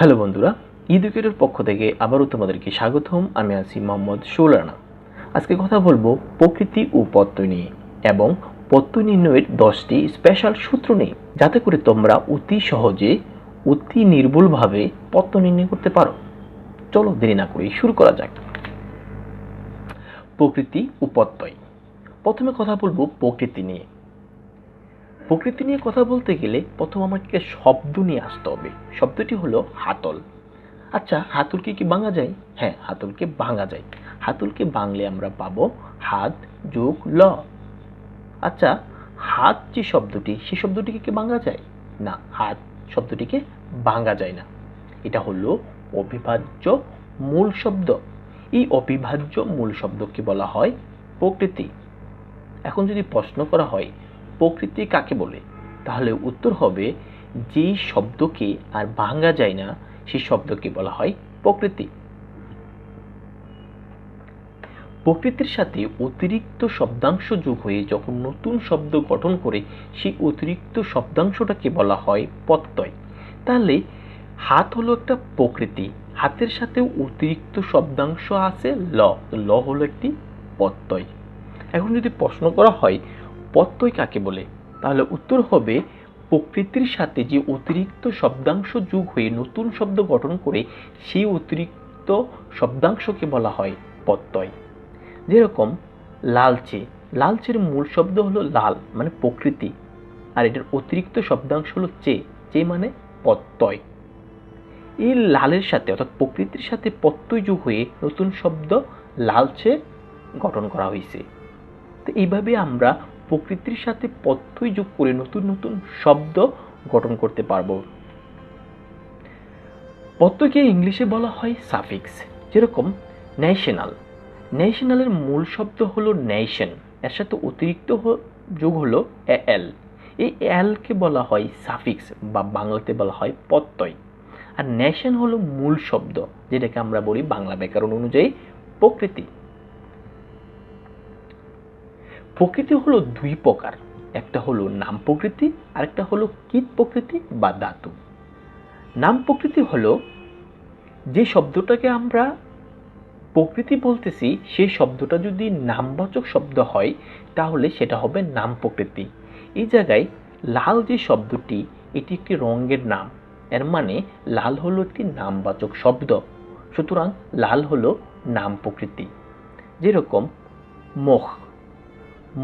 Hello বন্ধুরা, ইডুকেটর পক্ষ থেকে আবারও তোমাদেরকে স্বাগতম। আমি আছি মোহাম্মদ শৌলানা। আজকে কথা বলবো প্রকৃতি ও প্রত্যয় নিয়ে এবং প্রত্যয় নির্ণয়ের 10টি স্পেশাল সূত্র নিয়ে, যাতে করে তোমরা অতি সহজে অতি নির্ভুলভাবে প্রত্যয় নির্ণয় করতে পারো। চলো দেরি না করে শুরু করা যাক। প্রকৃতি ও প্রত্যয়। প্রথমে কথা বলবো প্রকৃতি নিয়ে। প্রকৃতি নিয়ে কথা বলতে গেলে প্রথম আমাকে শব্দ নিয়ে আসতে হবে। শব্দটি হলো হাতল। আচ্ছা, হাতলকে কি ভাঙা যায়? হ্যাঁ, হাতলকে ভাঙা যায়। হাতলকে ভাঙলে আমরা পাবো হাত যোগ ল। আচ্ছা, হাত যে শব্দটি, সেই শব্দটিকে কি ভাঙা যায়? না, হাত শব্দটিকে ভাঙা যায় না। এটা হলো অবিভাজ্য মূল শব্দ। এই অবিভাজ্য মূল শব্দকে বলা হয় প্রকৃতি। এখন যদি প্রশ্ন করা হয় প্রকৃতি কাকে বলে, তাহলে উত্তর হবে যেই শব্দকে আর ভাঙা যায় না সেই শব্দকে বলা হয় প্রকৃতি। প্রকৃতির সাথে অতিরিক্ত শব্দাংশ যোগ হয়ে যখন নতুন শব্দ গঠন করে সেই অতিরিক্ত শব্দাংশটাকে বলা হয় প্রত্যয়। তাহলে হাত হলো একটা প্রকৃতি, হাতের সাথে অতিরিক্ত শব্দাংশ আছে ল, ল হলো একটি প্রত্যয়। এখন যদি প্রশ্ন করা হয় প্রত্যয় কাকে বলে, তাহলে উত্তর হবে প্রকৃতির সাথে যে অতিরিক্ত শব্দাংশ যোগ হয়ে নতুন শব্দ গঠন করে সেই অতিরিক্ত শব্দাংশকে বলা হয় প্রত্যয়। যেরকম লালচে, লালচের মূল শব্দ হলো লাল মানে প্রকৃতি, আর এটার অতিরিক্ত শব্দাংশ হলো চে, চে মানে প্রত্যয়। এই লালের সাথে অর্থাৎ প্রকৃতির সাথে প্রত্যয় যোগ হয়ে নতুন শব্দ লালচে গঠন করা হয়েছে। তো এইভাবে আমরা প্রকৃতির সাথে প্রত্যয় যোগ করে নতুন নতুন শব্দ গঠন করতে পারবো। প্রত্যয়কে ইংলিশে বলা হয় সাফিক্স। যেরকম ন্যাশনাল, ন্যাশনালের মূল শব্দ হলো নেশন, এর সাথে অতিরিক্ত যোগ হলো এল। এই এলকে বলা হয় সাফিক্স বা বাংলাতে বলা হয় প্রত্যয়। আর নেশন হলো মূল শব্দ, যেটাকে আমরা বলি বাংলা ব্যাকরণ অনুযায়ী প্রকৃতি। প্রকৃতি হলো দুই প্রকার, একটা হলো নাম প্রকৃতি আর একটা হলো কীট প্রকৃতি বা ধাতু। নাম প্রকৃতি হলো যে শব্দটাকে আমরা প্রকৃতি বলতেছি সেই শব্দটা যদি নামবাচক শব্দ হয় তাহলে সেটা হবে নাম প্রকৃতি। এই জায়গায় লাল যে শব্দটি, এটি একটি রঙের নাম, এর মানে লাল হলো একটি নামবাচক শব্দ, সুতরাং লাল হলো নাম প্রকৃতি। যেরকম মুখ,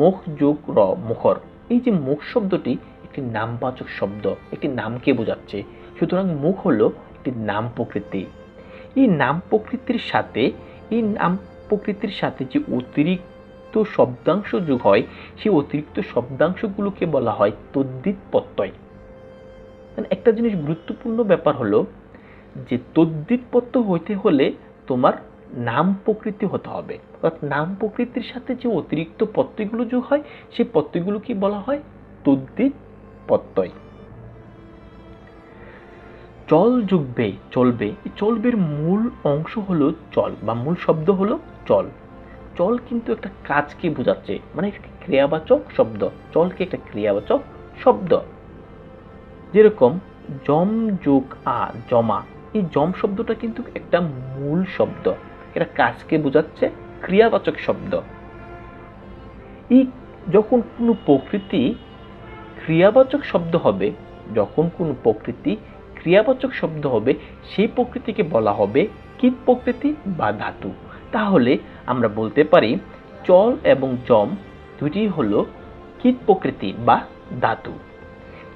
মুখ যোগ র মুখর, এই যে মুখ শব্দটি একটি নামবাচক শব্দ, একটি নামকে বোঝাচ্ছে, সুতরাং মুখ হলো একটি নাম প্রকৃতি। এই নাম প্রকৃতির সাথে যে অতিরিক্ত শব্দাংশ যোগ হয় সেই অতিরিক্ত শব্দাংশগুলোকে বলা হয় তদ্ধিত প্রত্যয়। একটা জিনিস গুরুত্বপূর্ণ ব্যাপার হলো যে তদ্ধিত প্রত্যয় হইতে হলে তোমার নাম প্রকৃতি হতে হবে, অর্থাৎ নাম প্রকৃতির সাথে যে অতিরিক্ত প্রত্যয়গুলো যোগ হয় সেই প্রত্যয়গুলোকে বলা হয় তদ্ধিত প্রত্যয়। চল যোগবে চলবে, চলবের মূল অংশ হলো চল বা মূল শব্দ হলো চল। চল কিন্তু একটা কাজকে বোঝাচ্ছে, মানে একটা ক্রিয়াবাচক শব্দ, চলকে একটা ক্রিয়াবাচক শব্দ। যেরকম জম যোগ আ জমা, এই জম শব্দটা কিন্তু একটা মূল শব্দ, এটা কাজকে বোঝাচ্ছে, ক্রিয়াবাচক শব্দ। এই যখন কোনো প্রকৃতি ক্রিয়াবাচক শব্দ হবে, যখন কোনো প্রকৃতি ক্রিয়াবাচক শব্দ হবে সেই প্রকৃতিকে বলা হবে কীট প্রকৃতি বা ধাতু। তাহলে আমরা বলতে পারি চল এবং জম দুটি হলো কীট প্রকৃতি বা ধাতু।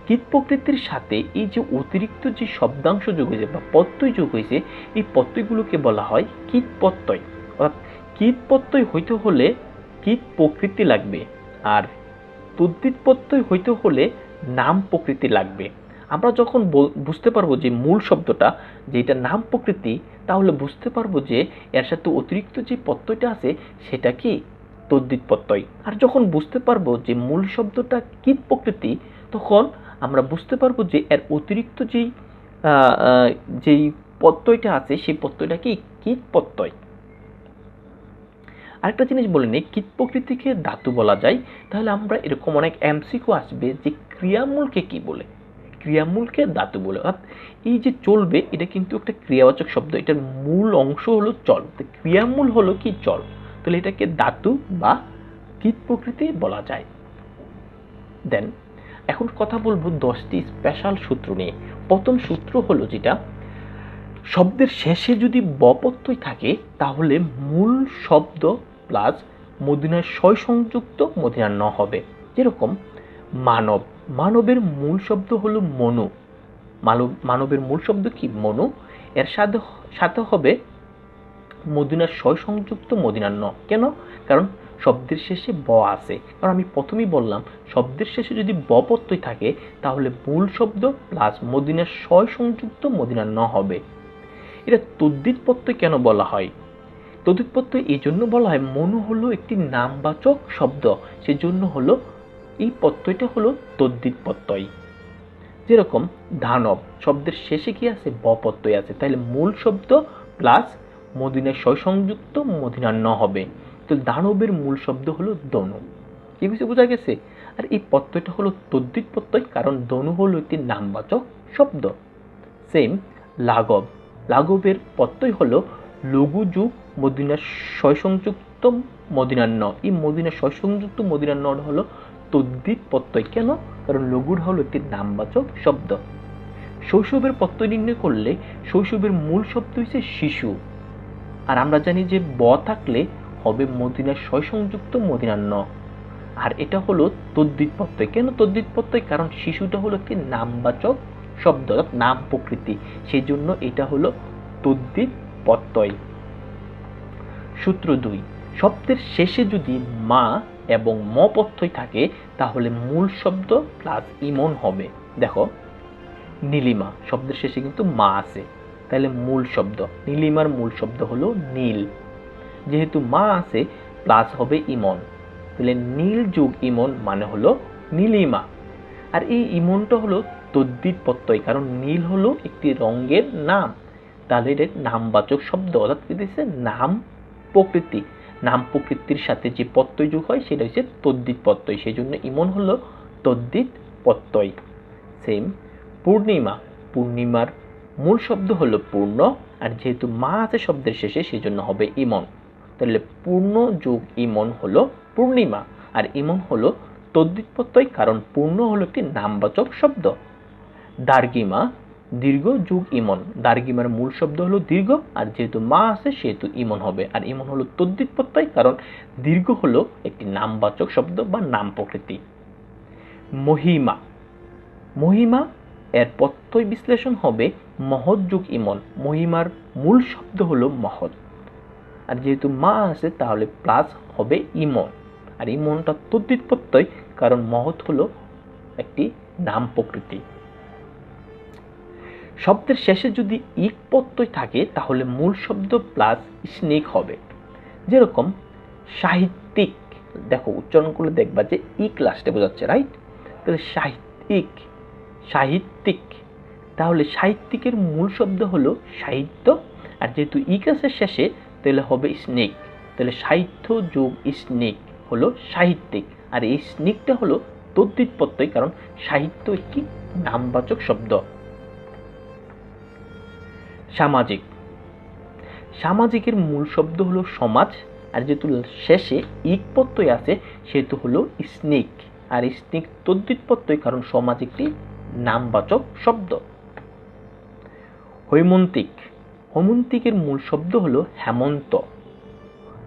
কীট প্রকৃতির সাথে এই যে অতিরিক্ত যে শব্দাংশ যোগ হয়েছে বা প্রত্যয় যোগ হয়েছে, এই প্রত্যয়গুলোকে বলা হয় কীট প্রত্যয়। অর্থাৎ কীট প্রত্যয় হইতে হলে কীট প্রকৃতি লাগবে, আর তদ্ধিত প্রত্যয় হইতে হলে নাম প্রকৃতি লাগবে। আমরা যখন বুঝতে পারবো যে মূল শব্দটা যে এটা নাম প্রকৃতি, তাহলে বুঝতে পারবো যে এর সাথে অতিরিক্ত যে প্রত্যয়টা আছে সেটা কি তদ্ধিত প্রত্যয়। আর যখন বুঝতে পারবো যে মূল শব্দটা কীট প্রকৃতি, তখন আমরা বুঝতে পারবো যে এর অতিরিক্ত যেই প্রত্যয়টা আছে সেই প্রত্যয়টা কি কীট প্রত্যয়। আরেকটা জিনিস বলে নিই, কীট প্রকৃতিকে ধাতু বলা যায়। তাহলে আমরা এরকম অনেক এমসিকিউ আসবে যে ক্রিয়ামূলকে কি বলে। ক্রিয়ামূলকে ধাতু বলে। অর্থাৎ এই যে চলবে এটা কিন্তু একটা ক্রিয়াবাচক শব্দ, এটার মূল অংশ হলো চল, তো ক্রিয়ামূল হলো কি চল, তাহলে এটাকে ধাতু বা কীট প্রকৃতি বলা যায়। দেন এখন কথা বলবো 10টি স্পেশাল সূত্র নিয়ে। প্রথম সূত্র হলো যেটা, শব্দের শেষে যদি ব প্রত্যয় থাকে তাহলে মূল শব্দ প্লাস মূর্ধন্য ষ সংযুক্ত মূর্ধন্য ন হবে। যেরকম মানব, মানবের মূল শব্দ হলো মনু, মানবের মূল শব্দ কি মনু, এর সাথে হবে মূর্ধন্য ষ সংযুক্ত মূর্ধন্য ন। কেন? কারণ শব্দের শেষে ব আছে, কারণ আমি প্রথমেই বললাম শব্দের শেষে যদি ব প্রত্যয় থাকে তাহলে মূল শব্দ প্লাস মূর্ধন্য ষ সংযুক্ত মূর্ধন্য ন হবে। এটা তদ্ধিত প্রত্যয় কেন বলা হয়? তদ্ধিত প্রত্যয় এই জন্য বলা হয়, মনু হলো একটি নামবাচক শব্দ, সেজন্য হলো এই প্রত্যয়টা হলো তদ্ধিত প্রত্যয়। যেরকম দানব, শব্দের শেষে কি আছে? ব প্রত্যয় আছে, তাহলে মূল শব্দ প্লাস মূর্ধন্য ষ সংযুক্ত মূর্ধন্য ন হবে। তো দানবের মূল শব্দ হলো দনু। কি কিছু বোঝা গেছে? আর এই প্রত্যয়টা হলো তদ্ধিত প্রত্যয়, কারণ দনু হলো একটি নামবাচক শব্দ। সেম লাঘব, লাঘবের প্রত্যয় হলো লঘু যুগ মূর্ধন্য ষ সংযুক্ত মূর্ধন্য ন। এই মূর্ধন্য ষ সংযুক্ত মূর্ধন্য ন হলো তদ্ধিত প্রত্যয়। কেন? কারণ লঘুর হলো একটি নামবাচক শব্দ। শৈশবের প্রত্যয় নির্ণয় করলে শৈশবের মূল শব্দ হচ্ছে শিশু, আর আমরা জানি যে ব থাকলে হবে মূর্ধন্য ষ সংযুক্ত মূর্ধন্য ন, আর এটা হলো তদ্ধিত প্রত্যয়। কেন তদ্ধিত প্রত্যয়? কারণ শিশুটা হলো একটি নামবাচক শব্দ, নাম প্রকৃতি, সেই জন্য এটা হলো তদ্ধিত প্রত্যয়। সূত্র 2, শব্দের শেষে যদি মা এবং ম প্রত্যয় থাকে তাহলে মূল শব্দ প্লাস ইমন হবে। দেখো নীলিমা, শব্দের শেষে কিন্তু মা আছে, তাহলে মূল শব্দ, নীলিমার মূল শব্দ হলো নীল, যেহেতু মা আছে প্লাস হবে ইমন, তাহলে নীল যোগ ইমন মানে হলো নীলিমা। আর এই ইমনটা হলো তদ্ধিত প্রত্যয়, কারণ নীল হলো একটি রঙের নাম, তাহলে এটা নামবাচক শব্দ, অর্থাৎ কি দিচ্ছে? নাম প্রকৃতি। নাম প্রকৃতির সাথে যে প্রত্যয় যোগ হয় সেটা হচ্ছে তদ্ধিত প্রত্যয়, সেই জন্য ইমন হলো তদ্ধিত প্রত্যয়। সেম পূর্ণিমা, পূর্ণিমার মূল শব্দ হলো পূর্ণ, আর যেহেতু মা আছে শব্দের শেষে সেই জন্য হবে ইমন, তাহলে পূর্ণ যোগ ইমন হলো পূর্ণিমা, আর ইমন হলো তদ্ধিত প্রত্যয়, কারণ পূর্ণ হলো একটি নামবাচক শব্দ। দার্ঘিমা, দীর্ঘ যোগ ইমন, দার্ঘিমার মূল শব্দ হলো দীর্ঘ, আর যেহেতু মা আছে সেহেতু ইমন হবে, আর ইমন হলো তদ্ধিত প্রত্যয়, কারণ দীর্ঘ হলো একটি নামবাচক শব্দ বা নাম প্রকৃতি। মহিমা, মহিমা এর প্রত্যয় বিশ্লেষণ হবে মহৎ যোগ ইমন, মহিমার মূল শব্দ হলো মহৎ, আর যেহেতু মা আছে তাহলে প্লাস হবে ইমন, আর ইমনটা তদ্ধিত প্রত্যয়, কারণ মহৎ হলো একটি নাম প্রকৃতি। শব্দের শেষে যদি ইক প্রত্যয় থাকে তাহলে মূল শব্দ প্লাস স্নিক হবে। যেরকম সাহিত্যিক, দেখো উচ্চারণ করলে দেখবা যে ইক লাস্টে বোঝাচ্ছে, রাইট? তাহলে সাহিত্যিক, সাহিত্যিক, তাহলে সাহিত্যিকের মূল শব্দ হলো সাহিত্য, আর যেহেতু ইক আছে শেষে তাহলে হবে স্নিক, তাহলে সাহিত্য যোগ স্নিক হলো সাহিত্যিক, আর এই স্নিকটা হলো তদ্ধিত প্রত্যয়, কারণ সাহিত্য একটি নামবাচক শব্দ। সামাজিক, সামাজিকের মূল শব্দ হলো সমাজ, আর যেহেতু শেষে ইক প্রত্যয় আছে সেহেতু হলো স্নিক, আর স্নিক তদ্ধিত প্রত্যয়, কারণ সমাজ একটি নামবাচক শব্দ। হৈমন্তিক, হৈমন্তিকের মূল শব্দ হলো হেমন্ত,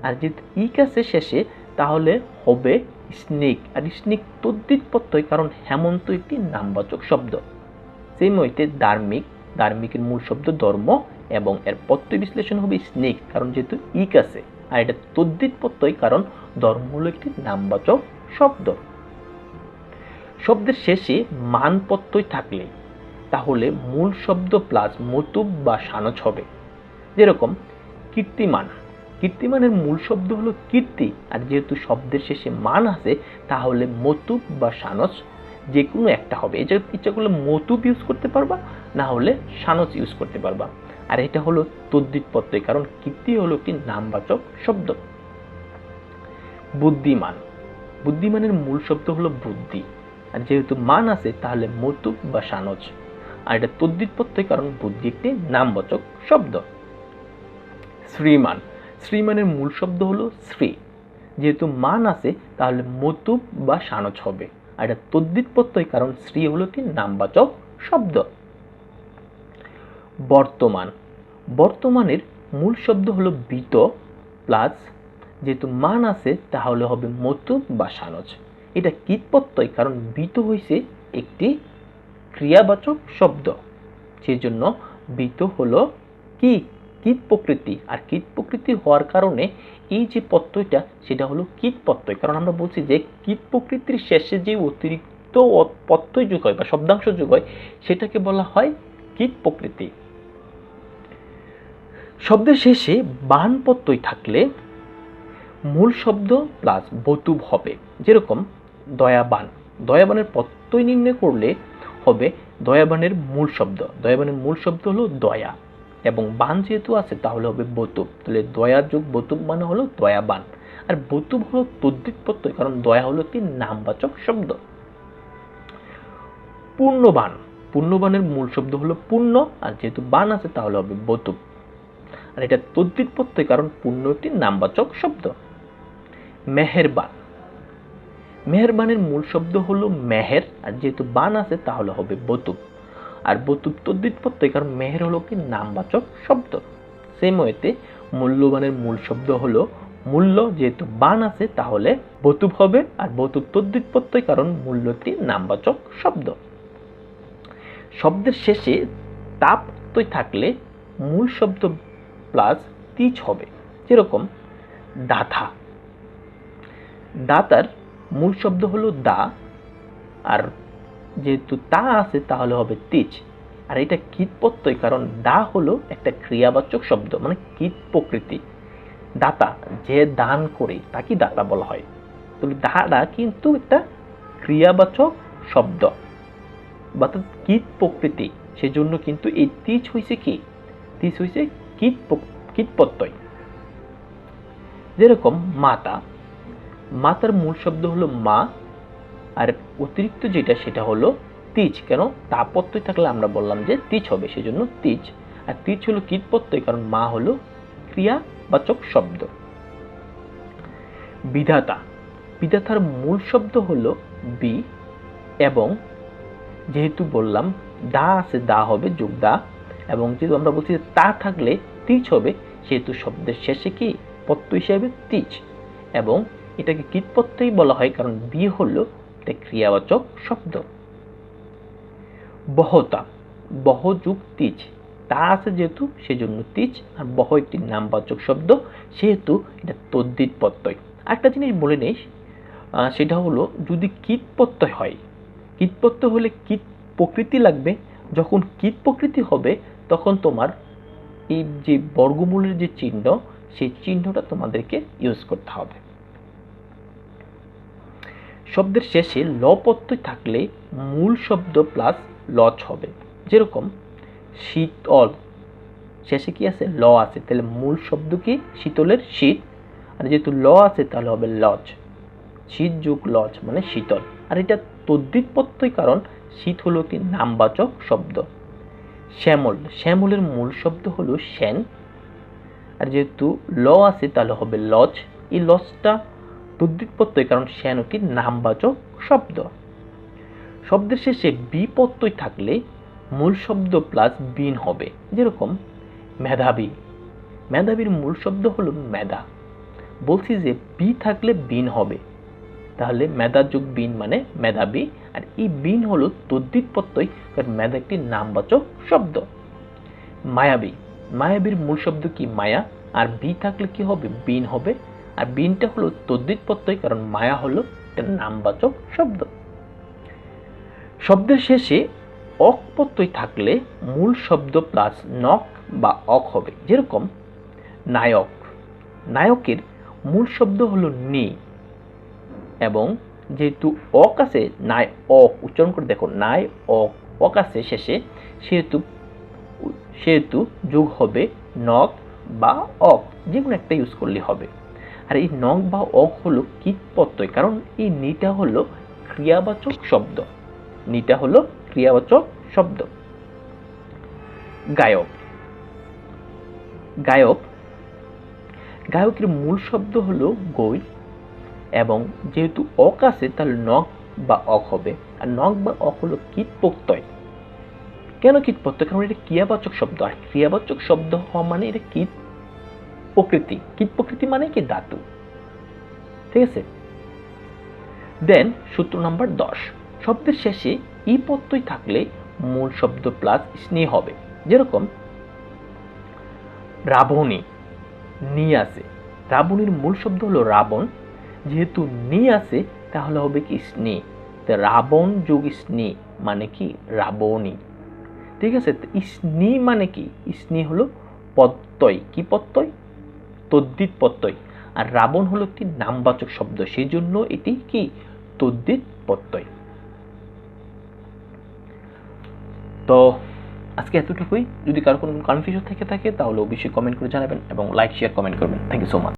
আর যেহেতু ইক আছে শেষে তাহলে হবে স্নিক, আর স্নিক তদ্ধিত প্রত্যয়, কারণ হেমন্ত একটি নামবাচক শব্দ। সেই মতে ধার্মিক, ধার্মিকের মূল শব্দ ধর্ম এবং এর প্রত্যয় বিশ্লেষণ হবে স্নিক, কারণ যেহেতু ইক আছে, আর এটা তদ্ধিত প্রত্যয়, কারণ ধর্ম হলো একটি নামবাচক শব্দ। শব্দের শেষে মান প্রত্যয় থাকলে তাহলে মূল শব্দ প্লাস মতুব বা সানচ হবে। যেরকম কীর্তিমান, কীর্তিমানের মূল শব্দ হলো কীর্তি, আর যেহেতু শব্দের শেষে মান আছে তাহলে মতুব বা সানচ যে কোনো একটা হবে। এই যে ইচ্ছা করলে মতুব ইউজ করতে পারবা, না হলে সানচ ইউজ করতে পারবা, আর এটা হলো তদ্ধিত প্রত্যয়, কারণ কীর্তি হলো একটি নামবাচক শব্দ। বুদ্ধিমান, বুদ্ধিমানের মূল শব্দ হলো বুদ্ধি, আর যেহেতু মান আছে তাহলে মতুব বা সানজ। আর এটা তদ্ধিত প্রত্যয় কারণ বুদ্ধি একটি নামবাচক শব্দ। শ্রীমান, শ্রীমানের মূল শব্দ হলো শ্রী, যেহেতু মান আছে তাহলে মতুব বা সানজ হবে। আর এটা তদ্ধিত প্রত্যয় কারণ শ্রী হলো একটি নামবাচক শব্দ। বর্তমান, বর্তমানের মূল শব্দ হলো বিত প্লাস যেহেতু মান আছে তাহলে হবে মতুব বা সানজ। এটা কীট প্রত্যয় কারণ বিত হইছে একটি ক্রিয়াবাচক শব্দ, সেজন্য বিত হলো কি কীট প্রকৃতি। আর কীট প্রকৃতি হওয়ার কারণে এই যে প্রত্যয়টা সেটা হলো কীট প্রত্যয়, কারণ আমরা বলছি যে কীট প্রকৃতির শেষে যে অতিরিক্ত প্রত্যয় যোগ হয় বা শব্দাংশ যোগ হয় সেটাকে বলা হয় কীট প্রকৃতি। শব্দের শেষে বান প্রত্যয় থাকলে মূল শব্দ প্লাস বতুব হবে। যেরকম দয়াবান, দয়াবানের প্রত্যয় নির্ণয় করলে হবে দয়াবানের মূল শব্দ। দয়াবানের মূল শব্দ হলো দয়া এবং বান যেহেতু আছে তাহলে হবে বতুব, তাহলে দয়া যোগ বতুব মানে হলো দয়াবান। আর বতুব হলো তদ্ধিত প্রত্যয় কারণ দয়া হলো একটি নামবাচক শব্দ। পূর্ণবান, পূর্ণবানের মূল শব্দ হলো পূর্ণ, আর যেহেতু বান আছে তাহলে হবে বতুব। আর এটা তদ্ধিত প্রত্যয় কারণ পূর্ণ একটি নামবাচক শব্দ। মেহেরবান, মেহেরবানের মূল শব্দ হলো মেহের, আর যেহেতু বান আছে তাহলে হবে বতুব। আর বতুব তদ্ধিত প্রত্যয় কারণ মেহের হলো একটি নামবাচক শব্দ। সেম ওয়েতে মূল্যবানের মূল শব্দ হলো মূল্য, যেহেতু বান আছে তাহলে বতুব হবে। আর বতুব তদ্ধিত প্রত্যয় কারণ মূল্য একটি নামবাচক শব্দ। শব্দের শেষে তা প্রত্যয় থাকলে মূল শব্দ প্লাস তিজ হবে। যেরকম দাথা, দাতার মূল শব্দ হলো দা, আর যেহেতু তা আছে তাহলে হবে তিজ। আর এটা কীট প্রত্যয় কারণ দা হলো একটা ক্রিয়াবাচক শব্দ, মানে কীট প্রকৃতি। দাতা যে দান করে তাকে দাতা বলা হয়, তবে দাটা কিন্তু একটা ক্রিয়াবাচক শব্দ বা কীট প্রকৃতি, সেজন্য কিন্তু এই তিজ হইছে কি, তিজ হইছে কীট প্রত্যয়। যেরকম মাতা, মাতার মূল শব্দ হলো মা, আর অতিরিক্ত যেটা সেটা হলো তিজ। কেন তা প্রত্যয় থাকলে আমরা বললাম যে তিজ হবে, সেজন্য তিজ। আর তিজ হলো কীট প্রত্যয় কারণ মা হলো ক্রিয়াবাচক শব্দ। বিধাতা, বিধাতার মূল শব্দ হলো বি, এবং যেহেতু বললাম দা আছে দা হবে যোগ দা, এবং যেহেতু আমরা বলছি তা থাকলে তিজ হবে সেহেতু শব্দের শেষে কি প্রত্যয় হিসেবে তিজ, এবং এটাকে কীট প্রত্যয় বলা হয় কারণ বি হলো একটা ক্রিয়াবাচক শব্দ। বহতা, বহ যোগ তিজ, তা আছে যেহেতু সেজন্য তিজ, আর বহ একটি নামবাচক শব্দ সেহেতু এটা তদ্ধিত প্রত্যয়। একটা জিনিস বলে নেই, সেটা হলো যদি কীট প্রত্যয় হয়, কীট প্রত্যয় হলে কীট প্রকৃতি লাগবে। যখন কীট প্রকৃতি হবে তখন তোমার এই যে বর্গমূলের যে চিহ্ন সেই চিহ্নটা তোমাদেরকে ইউজ করতে হবে। শব্দের শেষে ল প্রত্যয় থাকলে মূল শব্দ প্লাস লচ হবে। যেরকম শীতল, শেষে কি আছে ল আছে, তাহলে মূল শব্দ কি শীতলের শীত, আর যেহেতু ল আছে তাহলে হবে লজ, শীত যোগ লজ মানে শীতল। আর এটা তদ্ধিত প্রত্যয় কারণ শীত হলো একটি নামবাচক শব্দ। শ্যামল, শ্যামলের মূল শব্দ হলো শ্যান, আর যেহেতু ল আছে তাহলে হবে লজ। এই লজটা তদ্ধিত প্রত্যয় কারণ শ্যান একটি নামবাচক শব্দ। শব্দের শেষে বি প্রত্যয় থাকলে মূল শব্দ প্লাস বিন হবে। যেরকম মেধাবী, মেধাবীর মূল শব্দ হলো মেধা, বলছি যে বি থাকলে বিন হবে, তাহলে মেধা যোগ বিন মানে মেধাবী। আর এই বিন হলো তদ্ধিত প্রত্যয় কারণ মেধা একটি নামবাচক শব্দ। মায়াবী, মায়াবীর মূল শব্দ কি মায়া, আর বি থাকলে কি হবে বিন হবে, আর বিনটা হলো তদ্ধিত প্রত্যয় কারণ মায়া হলো একটা নামবাচক শব্দ। শব্দের শেষে অক প্রত্যয় থাকলে মূল শব্দ প্লাস নক বা অক হবে। যেরকম নায়ক, নায়কের মূল শব্দ হলো নি, এবং যেহেতু অক আছে নাই অক উচ্চারণ করে দেখো নাই অক, অক আছে শেষে সেহেতু যোগ হবে নক বা অক, যে কোনো একটা ইউজ করলে হবে। আর এই নক বা অক হলো কীট প্রত্যয় কারণ এই নিটা হলো ক্রিয়াবাচক শব্দ, নিটা হলো ক্রিয়াবাচক শব্দ। গায়ক, গায়ক, গায়কের মূল শব্দ হলো গই, এবং যেহেতু অক আছে তাহলে নক বা অক হবে, আর নক বা অক হলো কীট প্রত্যয়। কেন কীট প্রত্যয়? কারণ এটা ক্রিয়াবাচক শব্দ, আর ক্রিয়াবাচক শব্দ হওয়া মানে এটা কীট প্রকৃতি। কীট প্রকৃতি মানে কি? ধাতু। ঠিক আছে, দেন সূত্র নাম্বার 10, শব্দের শেষে ই প্রত্যয় থাকলে মূল শব্দ প্লাস স্নে হবে। যেরকম রাবণী, নি আছে, রাবণীর মূল শব্দ হলো রাবণ, যেহেতু নি আছে তাহলে হবে কি? স্নে। রাবণ যোগ স্নে মানে কি? রাবণী। ঠিক আছে, স্নি মানে কি? স্নি হলো প্রত্যয়। কি প্রত্যয়? তদ্ধিত প্রত্যয়। আর রাবণ হলো একটি নামবাচক শব্দ, সেই জন্য এটি কি? তদ্ধিত প্রত্যয়। তো আজকে এতটুকুই। যদি কারো কোনো কনফিউশন থেকে থাকে তাহলে অবশ্যই কমেন্ট করে জানাবেন এবং লাইক শেয়ার কমেন্ট করবেন। Thank you so much.